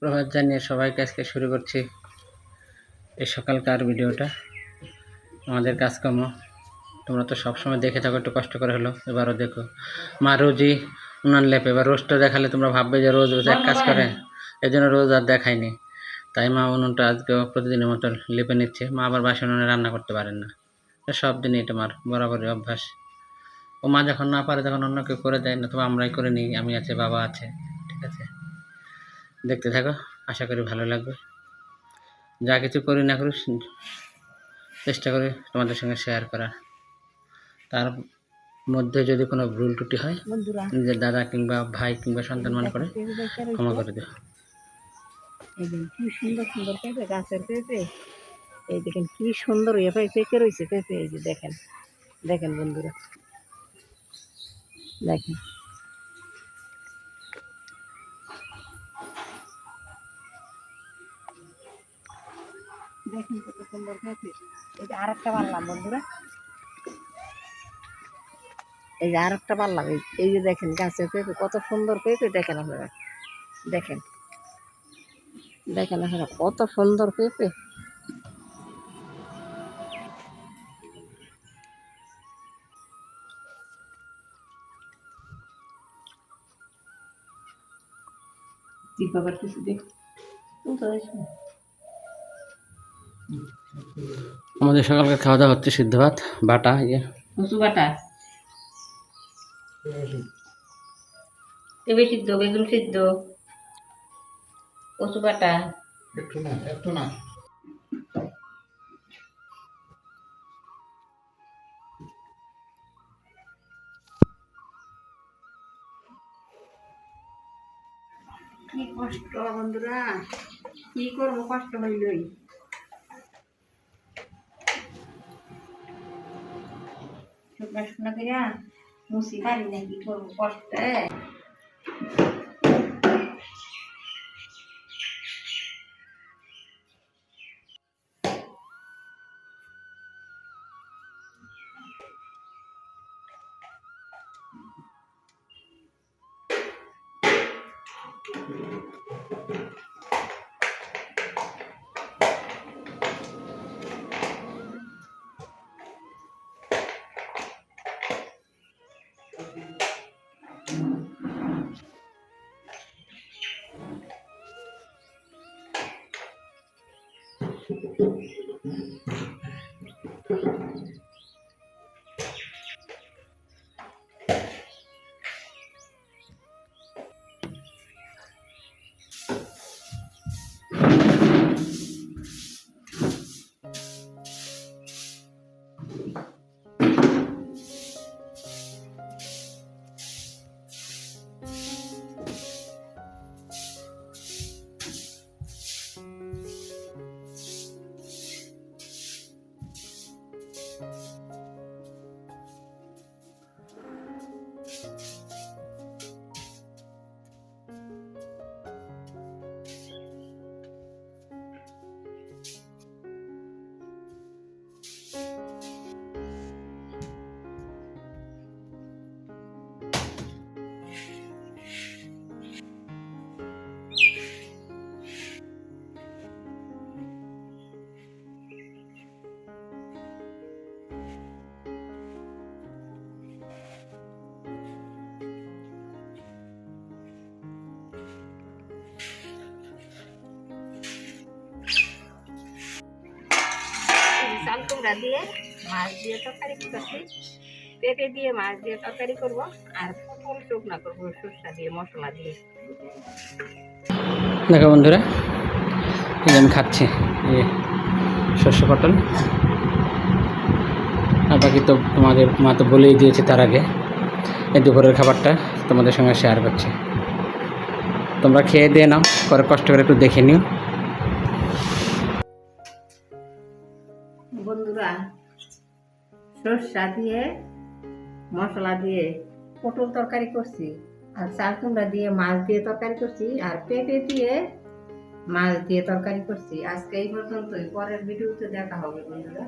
প্রভাত জানিয়ে সবাইকে আজকে শুরু করছি এই সকালকার ভিডিওটা। আমাদের কাজকর্ম তোমরা তো সবসময় দেখে থাকো, একটু কষ্ট করে হলো এবারও দেখো। মা রোজই উনান লেপে, এবার রোজটা দেখালে তোমরা ভাববে যে রোজ রোজ এক কাজ করে, এই জন্য রোজ আর দেখায়নি। তাই মা উনুনটা আজকেও প্রতিদিনের মতো লেপে নিচ্ছে। মা আবার বাসি উনুনে রান্না করতে পারেন না, সব দিনই এটা মার বরাবরই অভ্যাস। ও মা যখন না পারে তখন অন্য কেউ করে দেয়, না তবে আমরাই করে নিই, আমি আছে, বাবা আছে। ঠিক আছে, দেখতে থাকো, আশা করি ভালো লাগবে। যা কিছু করি না করি চেষ্টা করি তোমাদের সঙ্গে শেয়ার করার। তার মধ্যে যদি কোনো ভুল ত্রুটি হয় নিজের দাদা কিংবা ভাই কিংবা সন্তান মনে করে ক্ষমা করে দিও। এই দেখেন কি সুন্দর সুন্দর পেঁপে, গাছের পেঁপে। এই দেখেন কি সুন্দর পেকে রয়েছে পেঁপে। এই যে দেখেন, দেখেন বন্ধুরা, দেখেন দেখেন কত সুন্দর পেঁপে। এই যে আরেকটা পারলাম বন্ধুরা, এই যে আরেকটা পারলাম। এই যে দেখেন গাছের পেঁপে, কত সুন্দর পেঁপে। দেখেন আপনারা, দেখেন দেখেন আপনারা কত সুন্দর পেঁপে। আমাদের সকালকার খাওয়া দাওয়া হচ্ছে সিদ্ধ ভাত, বাটা, কচু বাটা, পেঁপে সিদ্ধ, বেগুন সিদ্ধ, কচু বাটা। একটু না, একটু না। কি কষ্ট বন্ধুরা, কি করবো, কষ্ট হইলই। শুকনা করিয়া মুসি পারি না, কি করবো কষ্টে। চাল কুমড়া দিয়ে মাছ দিয়ে তরকারি করছি, পেঁপে দিয়ে মাছ দিয়ে তরকারি করব, আর পটল শুকনা করবো সরষা দিয়ে, মশলা দিয়ে। দেখো বন্ধুরা, এই যে আমি খাচ্ছি এই শস্য পটল। আর বাকি তো তোমাদের মা তো বলেই দিয়েছে তার আগে। এই দুপুরের খাবারটা তোমাদের সঙ্গে শেয়ার করছি, তোমরা খেয়ে দিয়ে নাও, পরে কষ্ট করে একটু দেখে নিও। বন্ধুরা, সরষা দিয়ে মশলা দিয়ে পটল তরকারি করছি, আর চাল কুমড়া দিয়ে মাছ দিয়ে তরকারি করছি, আর পেঁপে দিয়ে মাছ দিয়ে তরকারি করছি। আজকে এই পর্যন্তই, পরের ভিডিওতে দেখা হবে বন্ধুরা।